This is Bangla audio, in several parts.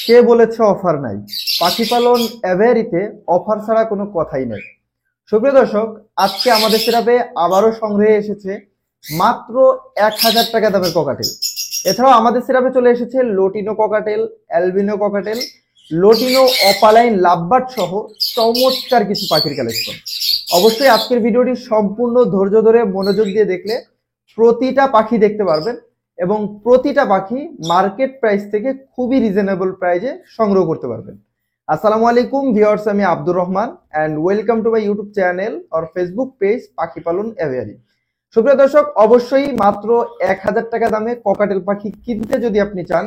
কে বলেছে অফার নাই? পাখি পালন এভারিতে অফার ছাড়া কোনো কথাই নেই। সুপ্রিয় দর্শক, আজকে আমাদের সেরাপে আবারও সংগ্রহে এসেছে মাত্র ১,০০০ টাকা দামের ককাটেল। এছাড়াও আমাদের সেরাপে চলে এসেছে lutino cockatiel, albino cockatiel, lutino opaline lovebird সহ চমৎকার কিছু পাখির কালেকশন। অবশ্যই আজকের ভিডিওটি সম্পূর্ণ ধৈর্য ধরে মনোযোগ দিয়ে দেখলে প্রতিটা পাখি দেখতে পারবেন এবং প্রতিটা পাখি মার্কেট প্রাইস থেকে খুবই রিজনেবল প্রাইসে সংগ্রহ করতে পারবেন। আসসালামু আলাইকুম ভিউয়ার্স, আমি Abdur Rahman and welcome to my YouTube channel or Facebook page পাখি পালন এভিয়ারি। সুপ্রিয় দর্শক, অবশ্যই মাত্র ১,০০০ টাকা দামে ককাটেল পাখি কিনতে যদি আপনি চান,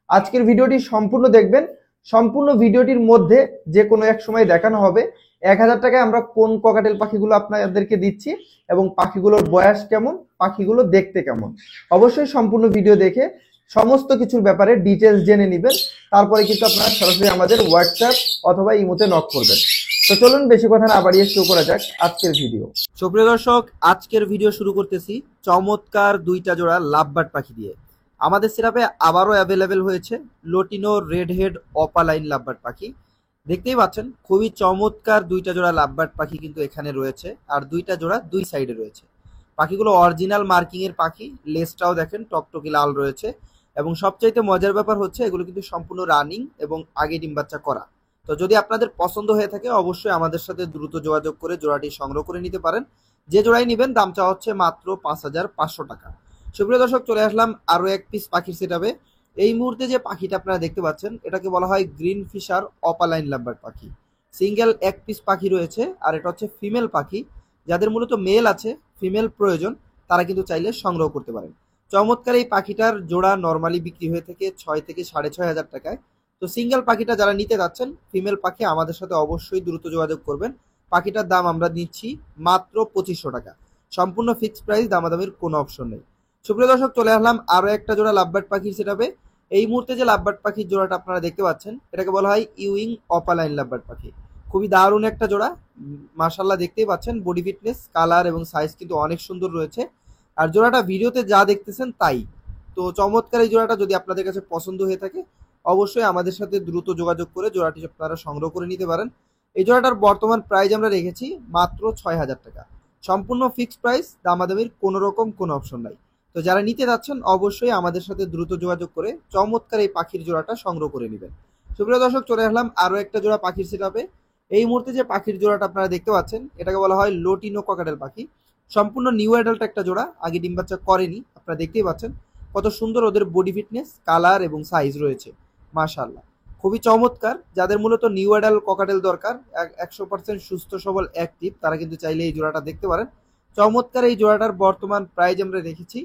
আজকের ভিডিওটি সম্পূর্ণ দেখবেন। সম্পূর্ণ ভিডিওটির মধ্যে যে কোনো এক সময় দেখানো হবে ১,০০০ টাকায় আমরা কোন ককাটেল পাখিগুলো আপনাদেরকে দিচ্ছি এবং পাখিগুলোর বয়স কেমন, পাখিগুলো দেখতে কেমন। অবশ্যই সম্পূর্ণ ভিডিও দেখে সমস্ত কিছুর ব্যাপারে ডিটেলস জেনে নেবেন। তারপরে কিন্তু আপনারা সরাসরি আমাদের হোয়াটসঅ্যাপ অথবা ইমোতে নক করবেন। তো চলুন বেশি কথা না বাড়িয়ে শুরু করা যাক আজকের ভিডিও। সুপ্রিয় দর্শক, আজকের ভিডিও শুরু করতেছি চমৎকার দুইটা জোড়া লাভবার্ড পাখি দিয়ে। আমাদের সিরাপে আবারও অ্যাভেলেবেল হয়েছে lutino red head opaline lovebird পাখি। দেখতেই পাচ্ছেন খুবই চমৎকার দুইটা জোড়া লাভবার্ড পাখি কিন্তু এখানে রয়েছে, আর দুইটা জোড়া দুই সাইডে রয়েছে। পাখিগুলো অরিজিনাল মার্কিং এর পাখি, লেজটাও দেখেন টকটকি লাল রয়েছে এবং সবচাইতে মজার ব্যাপার হচ্ছে এগুলো কিন্তু সম্পূর্ণ রানিং এবং আগে ডিম বাচ্চা করা। তো যদি আপনাদের পছন্দ হয়ে থাকে অবশ্যই আমাদের সাথে দ্রুত যোগাযোগ করে জোড়াটি সংগ্রহ করে নিতে পারেন। যে জোড়াই নেবেন দাম চাওয়া হচ্ছে মাত্র ৫,৫০০ টাকা। সুপ্রিয় দর্শক, চলে আসলাম আরো এক পিস পাখির সেটআপে। এই মুহূর্তে যে পাখিটা আপনারা দেখতে পাচ্ছেন এটাকে বলা হয় গ্রিন ফিশার অপালাইন লাভবার্ড পাখি। সিঙ্গেল এক পিস পাখি রয়েছে, আর এটা হচ্ছে ফিমেল পাখি। যাদের মূলত মেল আছে, ফিমেল প্রয়োজন, তারা কিন্তু চাইলে সংগ্রহ করতে পারেন। চমৎকার এই পাখিটার জোড়া নর্মালি বিক্রি হয়ে থাকে ৬ থেকে ৬,৫০০ টাকায়। তো সিঙ্গেল পাখিটা যারা নিতে যাচ্ছেন, ফিমেল পাখি, আমাদের সাথে অবশ্যই দ্রুত যোগাযোগ করবেন। পাখিটার দাম আমরা নিচ্ছি মাত্র ২৫০০ টাকা, সম্পূর্ণ ফিক্সড প্রাইস, দামাদামির কোনো অপশন নেই। সুপ্রিয় দর্শক, চলে আসলাম আরো একটা জোড়া লাভবার্ড পাখির সেটআপে। এই মুহূর্তে যে লাভবার্ড পাখির জোড়াটা আপনারা দেখতে পাচ্ছেন এটাকে বলা হয় ইউইং অপালাইন লাভবার্ড পাখি। খুবই দারুণ একটা জোড়া, মাশাআল্লাহ দেখতেই পাচ্ছেন বডি ফিটনেস, কালার এবং সাইজ কিন্তু অনেক সুন্দর রয়েছে। আর জোড়াটা ভিডিওতে যা দেখতেছেন তাই। তো চমৎকার এই জোড়াটা যদি আপনাদের কাছে পছন্দ হয়ে থাকে অবশ্যই আমাদের সাথে দ্রুত যোগাযোগ করে জোড়াটি আপনারা সংগ্রহ করে নিতে পারেন। এই জোড়াটার বর্তমান প্রাইস আমরা রেখেছি মাত্র ৬,০০০ টাকা, সম্পূর্ণ ফিক্সড প্রাইস, দামাদামির কোনো রকম কোনো অপশন নাই। তো যারা নিতে যাচ্ছেন অবশ্যই আমাদের সাথে দ্রুত যোগাযোগ করে চমৎকার এই পাখির জোড়াটা সংগ্রহ করে নেবেন। সুপ্রিয় দর্শক, চলে আসলাম আরো একটা জোড়া পাখির সেটআপে। এই মুহূর্তে যে পাখির জোড়াটা আপনারা দেখতে পাচ্ছেন এটাকে বলা হয় লোটিনো ককাটেল পাখি। সম্পূর্ণ নিউ অ্যাডাল্ট একটা জোড়া, আগে ডিম বাচ্চা করেনি। আপনারা দেখতেই পাচ্ছেন কত সুন্দর ওদের বডি ফিটনেস, কালার এবং সাইজ রয়েছে, মাশাআল্লাহ খুবই চমৎকার। যাদের মূলত নিউ অ্যাডাল্ট ককাটেল দরকার, ১০০% সুস্থ সবল অ্যাক্টিভ, তারা কিন্তু চাইলে এই জোড়াটা দেখতে পারেন। চমৎকার এই জোড়াটার বর্তমান প্রাইস আমরা রেখেছি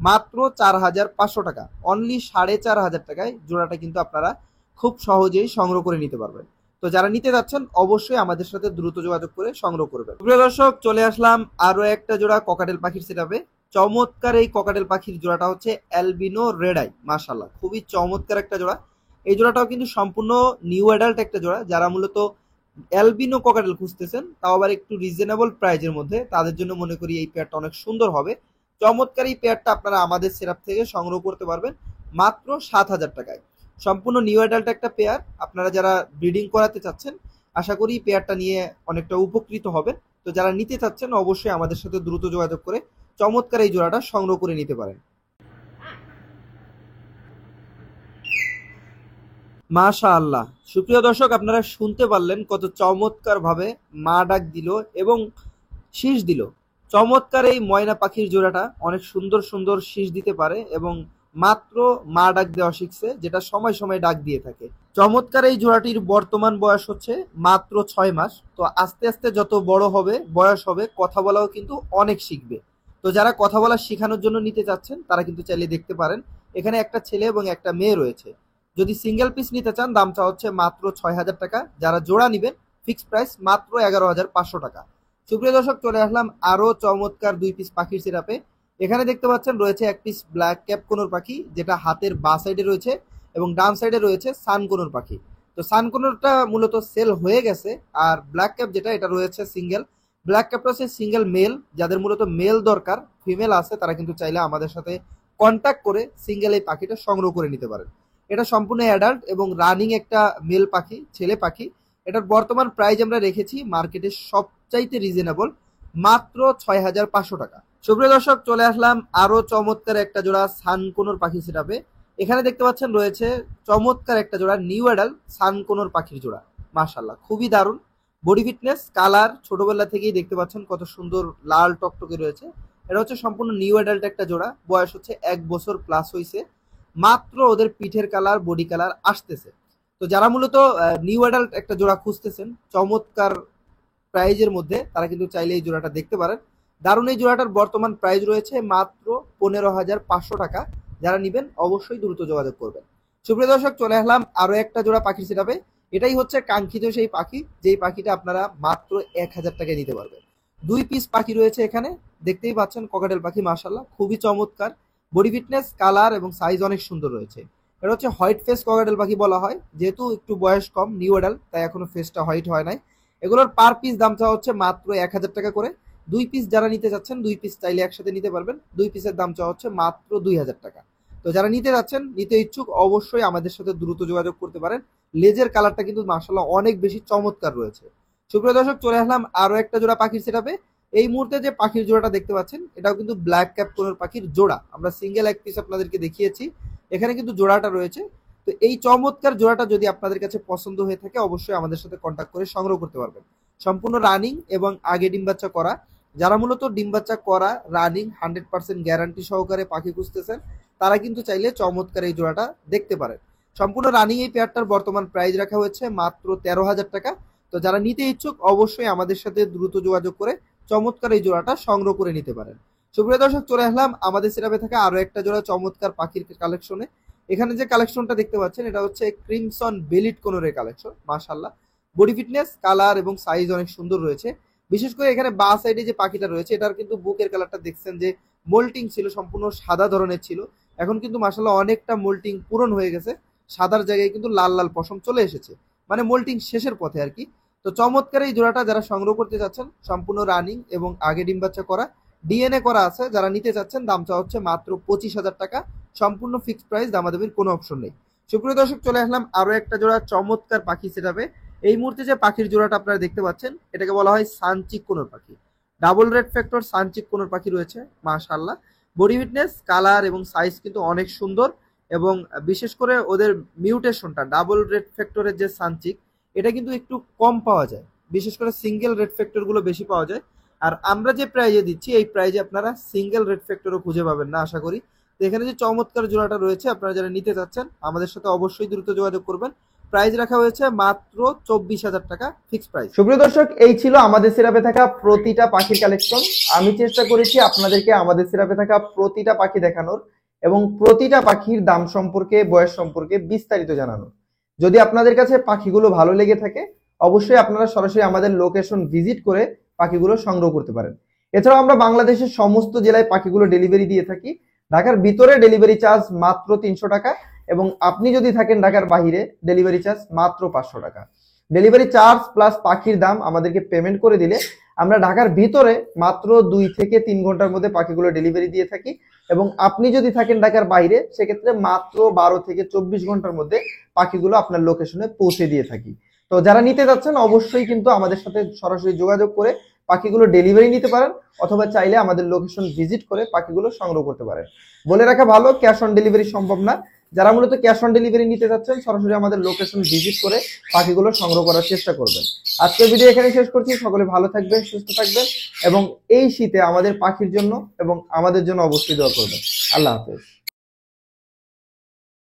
মাত্র ৪,৫০০ টাকা, অনলি ৪,৫০০ টাকায় জোড়াটা কিন্তু আপনারা খুব সহজেই সংগ্রহ করে নিতে পারবেন। তো যারা নিতে যাচ্ছেন অবশ্যই আমাদের সাথে দ্রুত যোগাযোগ করে সংগ্রহ করবেন। প্রিয় দর্শক, চলে আসলাম আরো একটা জোড়া ককাটেল পাখির সেটআপে। চমৎকার এই ককাটেল পাখির জোড়াটা হচ্ছে অ্যালবিনো রেড আই, মাশাআল্লাহ খুবই চমৎকার একটা জোড়া। এই জোড়াটাও কিন্তু সম্পূর্ণ নিউ অ্যাডাল্ট একটা জোড়া। যারা মূলত অ্যালবিনো ককাটেল খুঁজতেছেন, তাও আবার একটু রিজনেবল প্রাইজের মধ্যে, তাদের জন্য মনে করি এই পেয়ারটা অনেক সুন্দর হবে। চমৎকার এই পেয়ারটা আপনারা আমাদের সেটআপ থেকে সংগ্রহ করতে পারবেন মাত্র ৭,০০০ টাকায়। সম্পূর্ণ নিউ অ্যাডাল্ট একটা পেয়ার, আপনারা যারা ব্রিডিং করাতে চাচ্ছেন আশা করি পেয়ারটা নিয়ে অনেকটা উপকৃত হবেন। তো যারা নিতে চাচ্ছেন অবশ্যই আমাদের সাথে দ্রুত যোগাযোগ করে চমৎকার এই জোড়াটা সংগ্রহ করে নিতে পারেন। মাশাআল্লাহ, সুপ্রিয় দর্শক, আপনারা শুনতে পারলেন কত চমৎকার ভাবে মা ডাক দিল এবং শীষ দিল। চমৎকার এই ময়না পাখির জোড়াটা অনেক সুন্দর সুন্দর শীষ দিতে পারে এবং মাত্র মা ডাক দেওয়া শিখছে, যেটা সময় সময় ডাক দিয়ে থাকে। চমৎকার এই জোড়াটির বর্তমান বয়স হচ্ছে মাত্র ৬ মাস। তো আস্তে আস্তে যত বড় হবে, বয়স হবে, কথা বলাও কিন্তু অনেক শিখবে। তো যারা কথা বলা শেখানোর জন্য নিতে চাচ্ছেন তারা কিন্তু চাইলে দেখতে পারেন। এখানে একটা ছেলে এবং একটা মেয়ে রয়েছে। যদি সিঙ্গেল পিস নিতে চান দাম চা হচ্ছে মাত্র ৬,০০০ টাকা, যারা জোড়া নিবেন ফিক্সড প্রাইস মাত্র ১১,৫০০ টাকা। সুপ্রিয় দর্শক, চলে আসলাম আরো চমৎকার দুই পিস পাখির সেটআপে। এখানে দেখতে পাচ্ছেন রয়েছে এক পিস ব্ল্যাক ক্যাপ কোনোর পাখি, যেটা হাতের বাঁ সাইডে রয়েছে, এবং ডান সাইডে রয়েছে সান কোনোর পাখি। তো সান কোনোরটা মূলত সেল হয়ে গেছে, আর ব্ল্যাক ক্যাপ যেটা এটা রয়েছে সিঙ্গেল। ব্ল্যাক ক্যাপটা হচ্ছে সিঙ্গেল মেল। যাদের মূলত মেল দরকার, ফিমেল আছে, তারা কিন্তু চাইলে আমাদের সাথে কন্ট্যাক্ট করে সিঙ্গেল এই পাখিটা সংগ্রহ করে নিতে পারেন। এটা সম্পূর্ণ অ্যাডাল্ট এবং রানিং একটা মেল পাখি, ছেলে পাখি। এটার বর্তমান প্রাইস আমরা রেখেছি মার্কেটে সবচাইতে রিজনেবল, মাত্র 6,500 টাকা। সুপ্রিয় দর্শক, চলে আসলাম আরো চমৎকার একটা জোড়া সানকোনোর পাখি সেটআপে। এখানে দেখতে পাচ্ছেন রয়েছে চমৎকার একটা জোড়া নিউ অ্যাডাল্ট সানকোনোর পাখির জোড়া। মাশাআল্লাহ, খুবই দারুণ বডি ফিটনেস, কালার ছোটবেলা থেকেই দেখতে পাচ্ছেন কত সুন্দর লাল টকটকে রয়েছে। এটা হচ্ছে সম্পূর্ণ নিউ অ্যাডাল্ট একটা জোড়া, বয়স হচ্ছে 1 বছর প্লাস হয়েছে। মাত্র ওদের পিঠের কালার, বডি কালার আসতেছে। তো যারা মূলত নিউ অ্যাডাল্ট একটা জোড়া খুঁজতেছেন চমৎকার প্রাইজের মধ্যে, তারা কিন্তু চাইলে এই জোড়াটা দেখতে পারেন। দারুণ এই জোড়াটার বর্তমান প্রাইস রয়েছে মাত্র 15,500 টাকা। যারা নিবেন অবশ্যই দ্রুত যোগাযোগ করবেন। সুপ্রিয় দর্শক, চলে আসলাম আরো একটা জোড়া পাখির সেটআপে। এটাই হচ্ছে কাঙ্ক্ষিত সেই পাখি, যেই পাখিটা আপনারা মাত্র 1,000 টাকায় নিতে পারবেন। 2 পিস পাখি রয়েছে এখানে, দেখতেই পাচ্ছেন ককাটেল পাখি। মাশাআল্লাহ, খুবই চমৎকার বডি ফিটনেস, কালার এবং সাইজ অনেক সুন্দর রয়েছে। এটা হচ্ছে হোয়াইট ফেস ককাটেল পাখি বলা হয়, যেহেতু একটু বয়স কম, নিউ অ্যাডাল্ট, তাই এখনো ফেসটা হোয়াইট হয় নাই। এগুলোর পার পিস দাম চাওয়া হচ্ছে মাত্র 1,000 টাকা করে। 2 পিস যারা নিতে চাচ্ছেন, 2 পিস চাইলে একসাথে নিতে পারবেন। 2 পিসের দাম চাওয়া হচ্ছে মাত্র 2,000 টাকা। তো যারা নিতে যাচ্ছেন, নিতে ইচ্ছুক, অবশ্যই আমাদের সাথে দ্রুত যোগাযোগ করতে পারেন। লেজের কালারটা কিন্তু মাশাআল্লাহ অনেক বেশি চমৎকার রয়েছে। সুপ্রিয় দর্শক, চলে আসলাম আরো একটা জোড়া পাখির সেটআপে। এই মুহূর্তে যে পাখির জোড়াটা দেখতে পাচ্ছেন, এটাও কিন্তু ব্ল্যাক ক্যাপ কোনোর পাখির জোড়া। আমরা সিঙ্গেল এক পিস আপনাদেরকে দেখিয়েছি, এখানে কিন্তু জোড়াটা রয়েছে। তো এই চমৎকার জোড়াটা যদি আপনাদের কাছে পছন্দ হয়ে থাকে, অবশ্যই আমাদের সাথে কন্ট্যাক্ট করে সংগ্রহ করতে পারবেন। সম্পূর্ণ রানিং এবং আগে ডিম বাচ্চা করা। যারা মূলত ডিম বাচ্চা করা, রানিং 100% গ্যারান্টি সহকারে পাখি খুঁজতেছেন, তারা কিন্তু চাইলে চমৎকার এই জোড়াটা দেখতে পারেন। সম্পূর্ণ রানিং এই পেয়ারটার বর্তমান প্রাইস রাখা হয়েছে মাত্র 13,000 টাকা। তো যারা নিতে ইচ্ছুক, অবশ্যই আমাদের সাথে দ্রুত যোগাযোগ করে চমৎকার এই জোড়াটা সংগ্রহ করে নিতে পারেন। সুপ্রিয় দর্শক, চলে আসলাম আমাদের সেটআপে থাকা আরো একটা জোড়া চমৎকার পাখির কালেকশনে। এখানে যে কালেকশনটা দেখতে পাচ্ছেন, এটা হচ্ছে ক্রিমসন বেলিট কোনোরের কালেকশন। মাশাআল্লাহ, বডি ফিটনেস, কালার এবং সাইজ অনেক সুন্দর রয়েছে। বিশেষ করে এখানে বা সাইডে যে পাখিটা রয়েছে, এটার কিন্তু বুকের কালারটা দেখছেন যে মোল্টিং ছিল, সম্পূর্ণ সাদা ধরনের ছিল। এখন কিন্তু মাশাআল্লাহ অনেকটা মোল্টিং পূরণ হয়ে গেছে, সাদার জায়গায় কিন্তু লাল লাল পশম চলে এসেছে, মানে মোল্টিং শেষের পথে আর কি। তো চমৎকার এই জোড়াটা যারা সংগ্রহ করতে চাচ্ছেন, সম্পূর্ণ রানিং এবং আগে ডিম বাচ্চা করা, ডিএনএ করা আছে, যারা নিতে চাচ্ছেন, দাম চাওয়া হচ্ছে মাত্র 25,000 টাকা। সম্পূর্ণ ফিক্সড প্রাইস, দামাদামির কোনো অপশন নেই। সুপ্রিয় দর্শক, চলে আসলাম আরো একটা জোড়া চমৎকার পাখি সেটআপে। এই মুহূর্তে যে পাখির জোড়াটা আপনারা দেখতে পাচ্ছেন, এটাকে বলা হয় সানচিক কোনোর পাখি। ডাবল রেড ফ্যাক্টর সানচিক কোনোর পাখি রয়েছে। মাশাআল্লাহ, বডি ফিটনেস, কালার এবং সাইজ কিন্তু অনেক সুন্দর। এবং বিশেষ করে ওদের মিউটেশনটা, ডাবল রেড ফ্যাক্টরের যে সানচিক, এটা কিন্তু একটু কম পাওয়া যায়। বিশেষ করে সিঙ্গেল রেড ফ্যাক্টর গুলো বেশি পাওয়া যায়। আর আমরা যে প্রাইজে দিচ্ছি, এই প্রাইজে আপনারা সিঙ্গেল রেড ফ্যাক্টরও খুঁজে পাবেন না আশা করি। তো এখানে যে চমৎকার জোড়াটা রয়েছে, আপনারা যারা নিতে চাচ্ছেন, আমাদের সাথে অবশ্যই দ্রুত যোগাযোগ করবেন। প্রাইস রাখা হয়েছে মাত্র 24,000 টাকা ফিক্সড প্রাইস। সুপ্রিয় দর্শক, এই ছিল আমাদের সেটআপে থাকা প্রতিটা পাখির কালেকশন। আমি চেষ্টা করেছি আপনাদেরকে আমাদের সেটআপে থাকা প্রতিটা পাখি দেখানোর এবং প্রতিটা পাখির দাম সম্পর্কে, বয়স সম্পর্কে বিস্তারিত জানানোর। যদি আপনাদের কাছে পাখিগুলো ভালো লেগে থাকে, অবশ্যই আপনারা সরাসরি আমাদের লোকেশন ভিজিট করে পাখিগুলো সংগ্রহ করতে পারেন। এছাড়াও আমরা বাংলাদেশের সমস্ত জেলায় পাখিগুলো ডেলিভারি দিয়ে থাকি। ঢাকার ভিতরে ডেলিভারি চার্জ মাত্র 300 টাকা এবং আপনি যদি থাকেন ঢাকার বাইরে, ডেলিভারি চার্জ মাত্র 500 টাকা। ডেলিভারি চার্জ প্লাস পাখির দাম আমাদেরকে পেমেন্ট করে দিলে আমরা ঢাকার ভিতরে মাত্র 2 থেকে 3 ঘন্টার মধ্যে পাখিগুলো ডেলিভারি দিয়ে থাকি। এবং আপনি যদি থাকেন ঢাকার বাইরে, সেক্ষেত্রে মাত্র 12 থেকে 24 ঘন্টার মধ্যে পাখিগুলো আপনার লোকেশনে পৌঁছে দিয়ে থাকি। তো যারা নিতে যাচ্ছেন, অবশ্যই কিন্তু আমাদের সাথে সরাসরি যোগাযোগ করে পাখিগুলো ডেলিভারি নিতে পারেন, অথবা চাইলে আমাদের লোকেশন ভিজিট করে পাখিগুলো সংগ্রহ করতে পারেন। বলে রাখা ভালো, ক্যাশ অন ডেলিভারি সম্ভব না। যারা মূলত ক্যাশ অন ডেলিভারি নিতে যাচ্ছেন, সরাসরি আমাদের লোকেশন ভিজিট করে পাখিগুলো সংগ্রহ করার চেষ্টা করবেন। আজকের ভিডিও এখানে শেষ করছি। সকলে ভালো থাকবেন, সুস্থ থাকবেন এবং এই শীতে আমাদের পাখির জন্য এবং আমাদের জন্য অবশ্যই দোয়া করবেন। আল্লাহ হাফেজ।